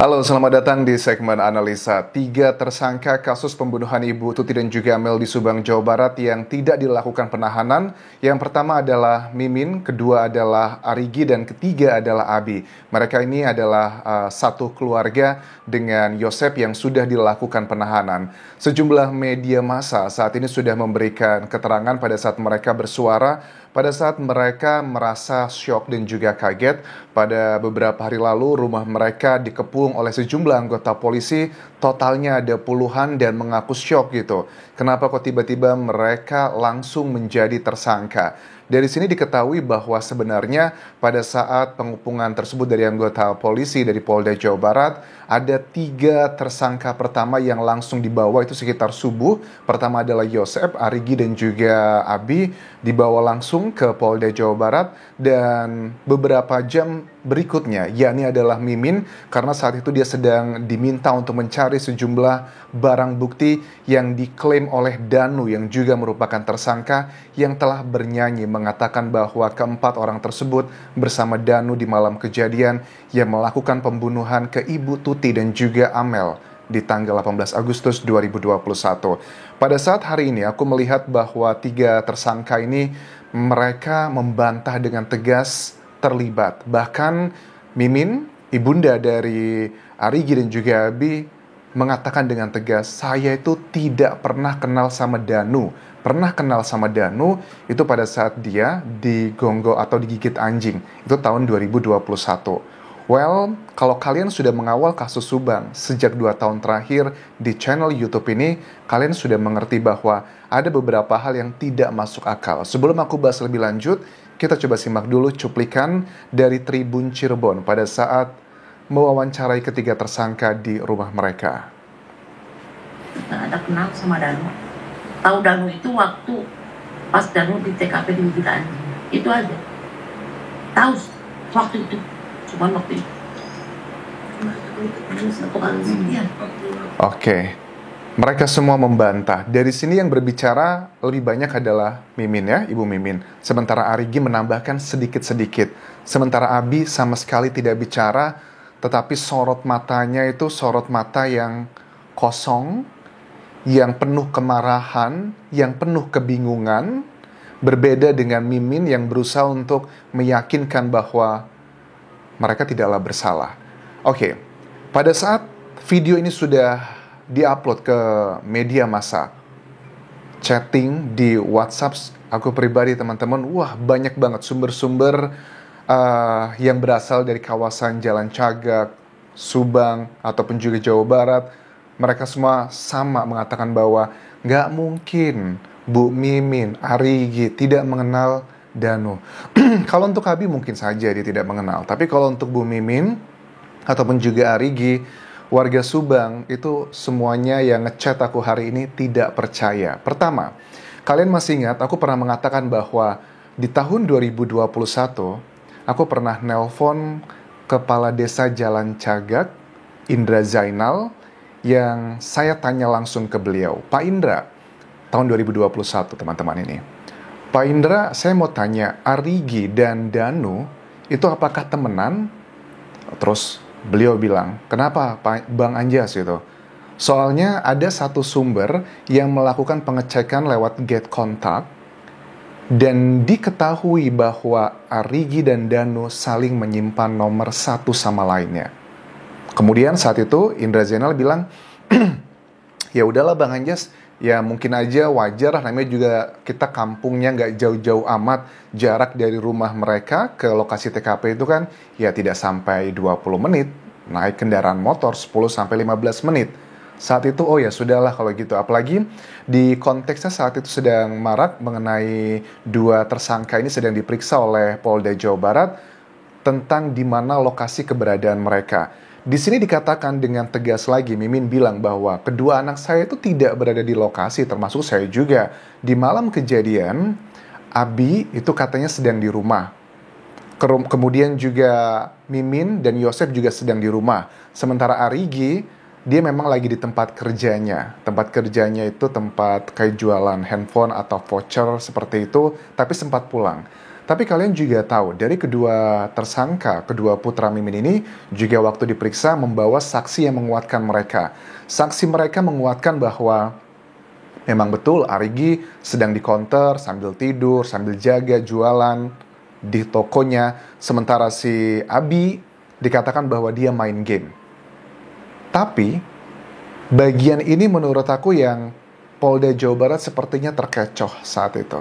Halo, selamat datang di segmen analisa. 3 tersangka kasus pembunuhan Ibu Tuti dan juga Amel di Subang, Jawa Barat yang tidak dilakukan penahanan. Yang pertama adalah Mimin, kedua adalah Arigi, dan ketiga adalah Abi. Mereka ini adalah satu keluarga dengan Yosep yang sudah dilakukan penahanan. Sejumlah media massa saat ini sudah memberikan keterangan pada saat mereka bersuara, pada saat mereka merasa syok dan juga kaget. Pada beberapa hari lalu rumah mereka dikepung oleh sejumlah anggota polisi, totalnya ada puluhan, dan mengaku syok gitu. Kenapa kok tiba-tiba mereka langsung menjadi tersangka? Dari sini diketahui bahwa sebenarnya pada saat pengepungan tersebut dari anggota polisi dari Polda Jawa Barat, ada 3 tersangka pertama yang langsung dibawa itu sekitar subuh. Pertama adalah Yosep, Arigi, dan juga Abi, dibawa langsung ke Polda Jawa Barat, dan beberapa jam berikutnya, yakni adalah Mimin, karena saat itu dia sedang diminta untuk mencari sejumlah barang bukti yang diklaim oleh Danu yang juga merupakan tersangka yang telah bernyanyi mengatakan bahwa keempat orang tersebut bersama Danu di malam kejadian yang melakukan pembunuhan ke Ibu Tuti dan juga Amel di tanggal 18 Agustus 2021. Pada saat hari ini aku melihat bahwa 3 tersangka ini mereka membantah dengan tegas terlibat. Bahkan Mimin, ibunda dari Arigi dan juga Abi, mengatakan dengan tegas, saya itu tidak pernah kenal sama Danu. Pernah kenal sama Danu itu pada saat dia digonggol atau digigit anjing. Itu tahun 2021. Well, kalau kalian sudah mengawal kasus Subang sejak 2 tahun terakhir di channel YouTube ini, kalian sudah mengerti bahwa ada beberapa hal yang tidak masuk akal. Sebelum aku bahas lebih lanjut, kita coba simak dulu cuplikan dari Tribun Cirebon pada saat mewawancarai 3 tersangka di rumah mereka. Ada kenal sama Danu. Tahu Danu itu waktu pas Danu di TKP di Bukit Anjing. Itu aja. Tahu waktu itu. Cuman waktu itu. Oke. Mereka semua membantah. Dari sini yang berbicara lebih banyak adalah Mimin ya, Ibu Mimin. Sementara Arigi menambahkan sedikit-sedikit. Sementara Abi sama sekali tidak bicara, tetapi sorot matanya itu sorot mata yang kosong, yang penuh kemarahan, yang penuh kebingungan. Berbeda dengan Mimin yang berusaha untuk meyakinkan bahwa mereka tidaklah bersalah. Oke, pada saat video ini sudah diupload ke media massa, chatting di WhatsApp aku pribadi teman-teman, wah banyak banget sumber-sumber yang berasal dari kawasan Jalan Cagak, Subang, ataupun juga Jawa Barat. Mereka semua sama mengatakan bahwa nggak mungkin Bu Mimin, Arigi tidak mengenal Danu. Kalau untuk Abi mungkin saja dia tidak mengenal, tapi kalau untuk Bu Mimin ataupun juga Arigi, warga Subang itu semuanya yang ngechat aku hari ini tidak percaya. Pertama, kalian masih ingat aku pernah mengatakan bahwa di tahun 2021 aku pernah nelpon Kepala Desa Jalan Cagak, Indra Zainal, yang saya tanya langsung ke beliau, Pak Indra, tahun 2021 teman-teman ini. Pak Indra, saya mau tanya, Arigi dan Danu itu apakah temenan? Terus beliau bilang, kenapa Bang Anjas itu? Soalnya ada satu sumber yang melakukan pengecekan lewat get kontak dan diketahui bahwa Arigi dan Danu saling menyimpan nomor satu sama lainnya. Kemudian saat itu Indra Zainal bilang, ya udahlah Bang Anjas, ya mungkin aja wajar, namanya juga kita kampungnya nggak jauh-jauh amat, jarak dari rumah mereka ke lokasi TKP itu kan ya tidak sampai 20 menit, naik kendaraan motor 10-15 menit. Saat itu oh ya sudahlah kalau gitu, apalagi di konteksnya saat itu sedang marak mengenai 2 tersangka ini sedang diperiksa oleh Polda Jawa Barat tentang di mana lokasi keberadaan mereka. Di sini dikatakan dengan tegas lagi, Mimin bilang bahwa kedua anak saya itu tidak berada di lokasi, termasuk saya juga. Di malam kejadian, Abi itu katanya sedang di rumah. Kemudian juga Mimin dan Yosep juga sedang di rumah. Sementara Arigi, dia memang lagi di tempat kerjanya. Tempat kerjanya itu tempat kayak jualan handphone atau voucher seperti itu, tapi sempat pulang. Tapi kalian juga tahu, dari kedua tersangka, kedua putra Mimin ini juga waktu diperiksa membawa saksi yang menguatkan mereka. Saksi mereka menguatkan bahwa memang betul Arigi sedang di counter sambil tidur, sambil jaga jualan di tokonya. Sementara si Abi dikatakan bahwa dia main game. Tapi bagian ini menurut aku yang Polda Jawa Barat sepertinya terkecoh saat itu.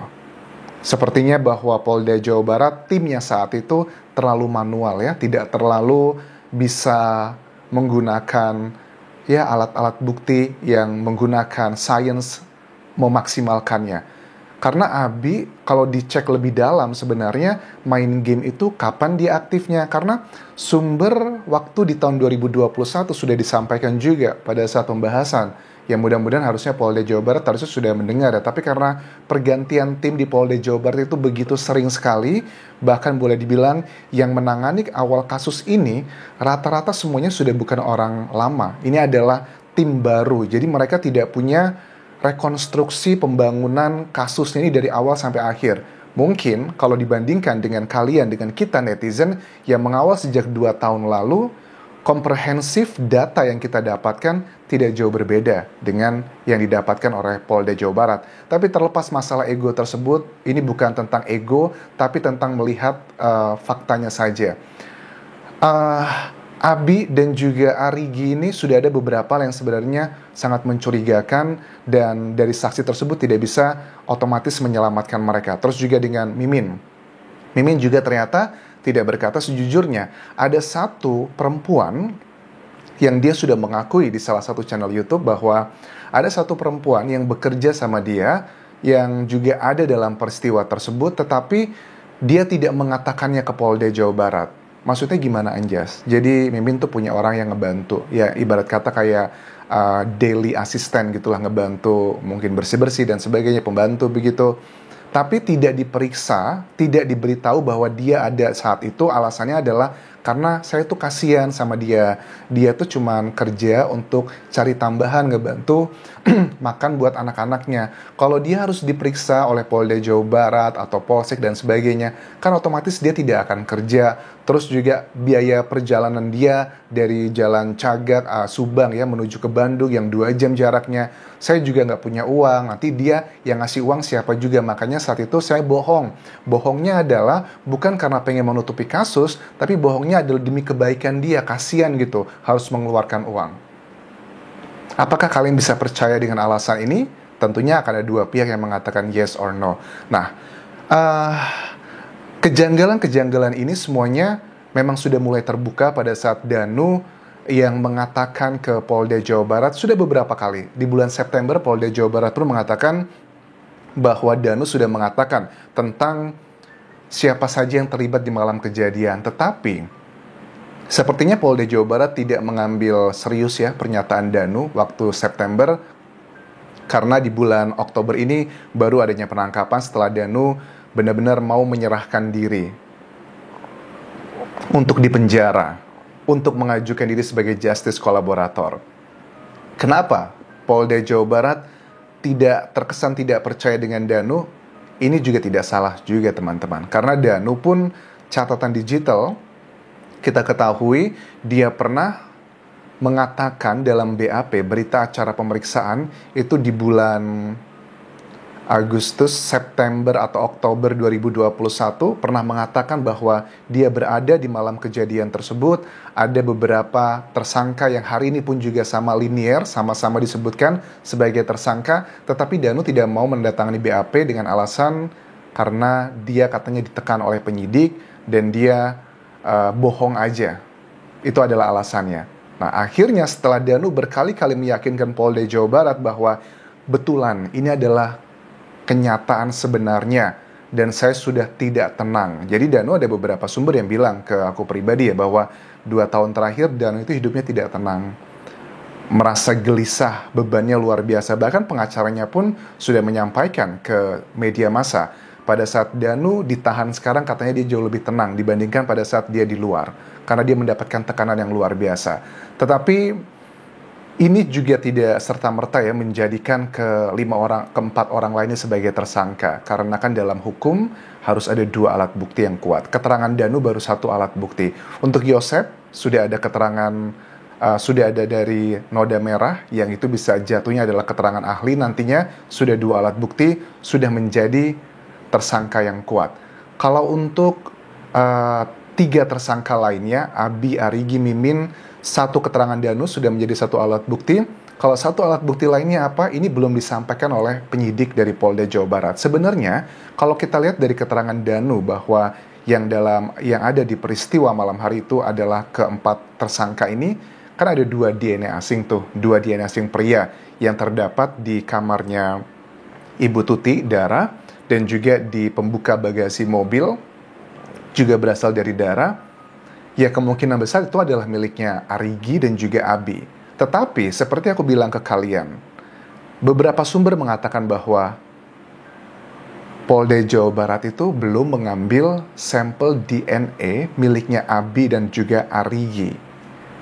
Sepertinya bahwa Polda Jawa Barat timnya saat itu terlalu manual ya, tidak terlalu bisa menggunakan ya alat-alat bukti yang menggunakan sains memaksimalkannya. Karena Abi kalau dicek lebih dalam sebenarnya main game itu kapan dia aktifnya, karena sumber waktu di tahun 2021 sudah disampaikan juga pada saat pembahasan. Ya mudah-mudahan harusnya Polda Jawa Barat harusnya sudah mendengar ya. Tapi karena pergantian tim di Polda Jawa Barat itu begitu sering sekali, bahkan boleh dibilang yang menangani awal kasus ini rata-rata semuanya sudah bukan orang lama. Ini adalah tim baru. Jadi mereka tidak punya rekonstruksi pembangunan kasusnya ini dari awal sampai akhir. Mungkin kalau dibandingkan dengan kalian, dengan kita netizen yang mengawal sejak 2 tahun lalu, komprehensif data yang kita dapatkan tidak jauh berbeda dengan yang didapatkan oleh Polda Jawa Barat. Tapi terlepas masalah ego tersebut, ini bukan tentang ego, tapi tentang melihat faktanya saja. Abi dan juga Arigi ini sudah ada beberapa yang sebenarnya sangat mencurigakan, dan dari saksi tersebut tidak bisa otomatis menyelamatkan mereka. Terus juga dengan Mimin. Mimin juga ternyata tidak berkata sejujurnya. Ada satu perempuan yang dia sudah mengakui di salah satu channel YouTube bahwa ada satu perempuan yang bekerja sama dia yang juga ada dalam peristiwa tersebut, tetapi dia tidak mengatakannya ke Polda Jawa Barat. Maksudnya gimana, Anjas? Jadi Mimin tuh punya orang yang ngebantu. Ya ibarat kata kayak daily assistant gitulah, ngebantu mungkin bersih-bersih dan sebagainya, pembantu begitu. Tapi tidak diperiksa, tidak diberitahu bahwa dia ada saat itu. Alasannya adalah karena saya tuh kasihan sama dia. Dia tuh cuman kerja untuk cari tambahan, ngebantu makan buat anak-anaknya. Kalau dia harus diperiksa oleh Polda Jawa Barat atau Polsek dan sebagainya, kan otomatis dia tidak akan kerja. Terus juga biaya perjalanan dia dari Jalan Cagak, Subang ya, menuju ke Bandung yang 2 jam jaraknya. Saya juga nggak punya uang, nanti dia yang ngasih uang siapa juga. Makanya saat itu saya bohong. Bohongnya adalah bukan karena pengen menutupi kasus, tapi bohongnya adalah demi kebaikan dia, kasihan gitu, harus mengeluarkan uang. Apakah kalian bisa percaya dengan alasan ini? Tentunya akan ada 2 pihak yang mengatakan yes or no. Nah, kejanggalan-kejanggalan ini semuanya memang sudah mulai terbuka pada saat Danu yang mengatakan ke Polda Jawa Barat sudah beberapa kali. Di bulan September, Polda Jawa Barat pun mengatakan bahwa Danu sudah mengatakan tentang siapa saja yang terlibat di malam kejadian. Tetapi sepertinya Polda Jawa Barat tidak mengambil serius ya pernyataan Danu waktu September, karena di bulan Oktober ini baru adanya penangkapan setelah Danu benar-benar mau menyerahkan diri untuk dipenjara, untuk mengajukan diri sebagai justice kolaborator. Kenapa Polda Jawa Barat tidak terkesan tidak percaya dengan Danu? Ini juga tidak salah juga teman-teman, karena Danu pun catatan digital kita ketahui dia pernah mengatakan dalam BAP, berita acara pemeriksaan itu di bulan Agustus, September atau Oktober 2021 pernah mengatakan bahwa dia berada di malam kejadian tersebut. Ada beberapa tersangka yang hari ini pun juga sama linier, sama-sama disebutkan sebagai tersangka, tetapi Danu tidak mau mendatangani BAP dengan alasan karena dia katanya ditekan oleh penyidik dan dia bohong aja. Itu adalah alasannya. Nah, akhirnya setelah Danu berkali-kali meyakinkan Polda Jawa Barat bahwa betulan ini adalah kenyataan sebenarnya dan saya sudah tidak tenang. Jadi Danu ada beberapa sumber yang bilang ke aku pribadi ya bahwa 2 tahun terakhir Danu itu hidupnya tidak tenang, merasa gelisah, bebannya luar biasa. Bahkan pengacaranya pun sudah menyampaikan ke media massa pada saat Danu ditahan sekarang katanya dia jauh lebih tenang dibandingkan pada saat dia di luar, karena dia mendapatkan tekanan yang luar biasa. Tetapi Ini juga tidak serta-merta ya menjadikan keempat orang lainnya sebagai tersangka, karena kan dalam hukum harus ada 2 alat bukti yang kuat. Keterangan Danu baru 1 alat bukti. Untuk Yosep sudah ada keterangan, sudah ada dari noda merah yang itu bisa jatuhnya adalah keterangan ahli, nantinya sudah 2 alat bukti, sudah menjadi tersangka yang kuat. Kalau untuk 3 tersangka lainnya, Abi, Arigi, Mimin, 1 keterangan Danu sudah menjadi 1 alat bukti. Kalau 1 alat bukti lainnya apa? Ini belum disampaikan oleh penyidik dari Polda Jawa Barat. Sebenarnya, kalau kita lihat dari keterangan Danu bahwa yang ada di peristiwa malam hari itu adalah keempat tersangka ini, kan ada 2 DNA asing tuh, 2 DNA asing pria yang terdapat di kamarnya Ibu Tuti, Dara, dan juga di pembuka bagasi mobil juga berasal dari Dara. Ya, kemungkinan besar itu adalah miliknya Arigi dan juga Abi. Tetapi seperti aku bilang ke kalian, beberapa sumber mengatakan bahwa Polda Jawa Barat itu belum mengambil sampel DNA miliknya Abi dan juga Arigi.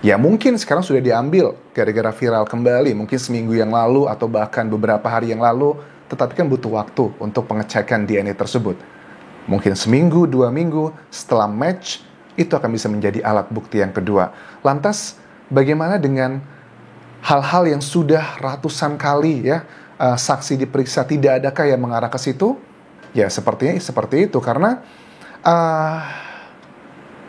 Ya, mungkin sekarang sudah diambil gara-gara viral kembali, mungkin seminggu yang lalu atau bahkan beberapa hari yang lalu, tetapi kan butuh waktu untuk pengecekan DNA tersebut. Mungkin seminggu, 2 minggu setelah match, itu akan bisa menjadi alat bukti yang kedua. Lantas, bagaimana dengan hal-hal yang sudah ratusan kali ya saksi diperiksa, tidak adakah yang mengarah ke situ? Ya, sepertinya seperti itu, karena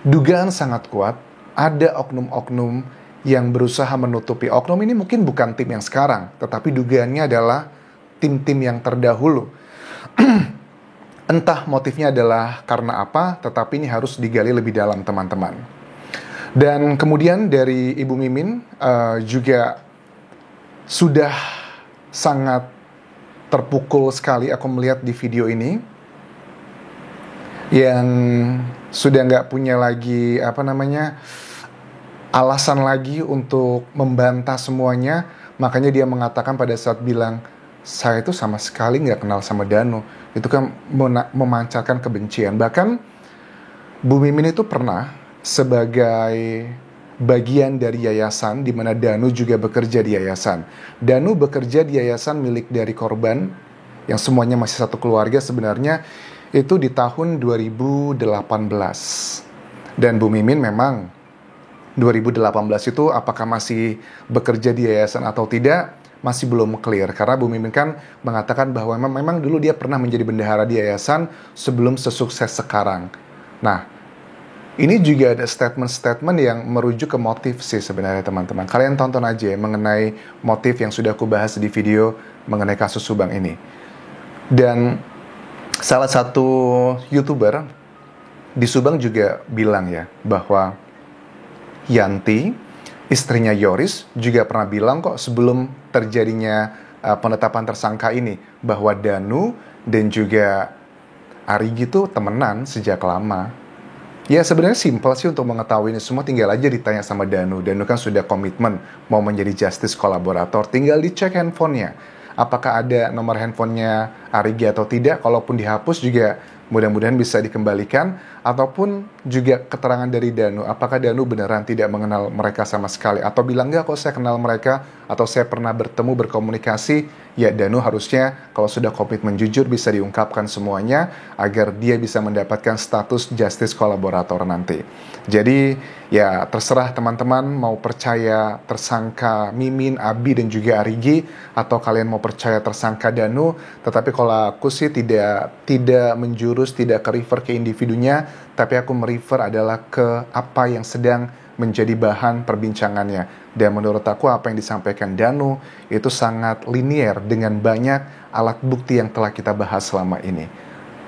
dugaan sangat kuat ada oknum-oknum yang berusaha menutupi. Oknum ini mungkin bukan tim yang sekarang, tetapi dugaannya adalah tim-tim yang terdahulu. Entah motifnya adalah karena apa, tetapi ini harus digali lebih dalam, teman-teman. Dan kemudian dari Ibu Mimin juga sudah sangat terpukul sekali aku melihat di video ini, yang sudah nggak punya lagi alasan lagi untuk membantah semuanya. Makanya dia mengatakan pada saat bilang, saya itu sama sekali nggak kenal sama Danu. Itu kan memancarkan kebencian. Bahkan Bu Mimin itu pernah sebagai bagian dari yayasan di mana Danu juga bekerja di yayasan. Danu bekerja di yayasan milik dari korban yang semuanya masih satu keluarga sebenarnya, itu di tahun 2018. Dan Bu Mimin memang 2018 itu apakah masih bekerja di yayasan atau tidak, masih belum clear, karena Bu Mimin kan mengatakan bahwa memang dulu dia pernah menjadi bendahara di yayasan sebelum sesukses sekarang. Nah, ini juga ada statement-statement yang merujuk ke motif sih sebenarnya, teman-teman. Kalian tonton aja ya mengenai motif yang sudah aku bahas di video mengenai kasus Subang ini. Dan salah satu YouTuber di Subang juga bilang ya bahwa Yanti, istrinya Yoris, juga pernah bilang kok sebelum terjadinya penetapan tersangka ini, bahwa Danu dan juga Arigi itu temenan sejak lama. Ya, sebenarnya simpel sih untuk mengetahui ini semua, tinggal aja ditanya sama Danu. Danu kan sudah komitmen mau menjadi justice kolaborator, tinggal dicek handphonenya. Apakah ada nomor handphonenya Arigi atau tidak, kalaupun dihapus juga mudah-mudahan bisa dikembalikan. Ataupun juga keterangan dari Danu, apakah Danu beneran tidak mengenal mereka sama sekali, atau bilang enggak kok saya kenal mereka, atau saya pernah bertemu berkomunikasi. Ya, Danu harusnya kalau sudah komitmen jujur bisa diungkapkan semuanya agar dia bisa mendapatkan status justice kolaborator nanti. Jadi ya terserah teman-teman mau percaya tersangka Mimin, Abi dan juga Arigi, atau kalian mau percaya tersangka Danu. Tetapi kalau aku sih tidak menjurus, tidak ke-refer ke individunya, tapi aku merefer adalah ke apa yang sedang menjadi bahan perbincangannya. Dan menurut aku apa yang disampaikan Danu itu sangat linier dengan banyak alat bukti yang telah kita bahas selama ini.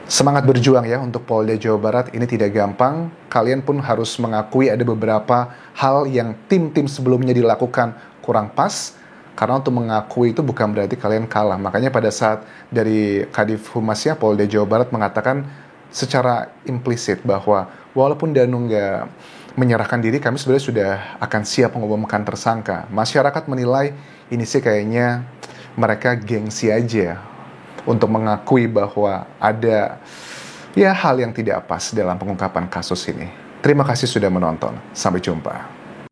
Semangat berjuang ya untuk Polda Jawa Barat, ini tidak gampang. Kalian pun harus mengakui ada beberapa hal yang tim-tim sebelumnya dilakukan kurang pas. Karena untuk mengakui itu bukan berarti kalian kalah. Makanya pada saat dari Kadif Humasnya Polda Jawa Barat mengatakan secara implisit bahwa walaupun Danu nggak menyerahkan diri, kami sebenarnya sudah akan siap mengumumkan tersangka. Masyarakat menilai ini sih kayaknya mereka gengsi aja untuk mengakui bahwa ada ya hal yang tidak pas dalam pengungkapan kasus ini. Terima kasih sudah menonton. Sampai jumpa.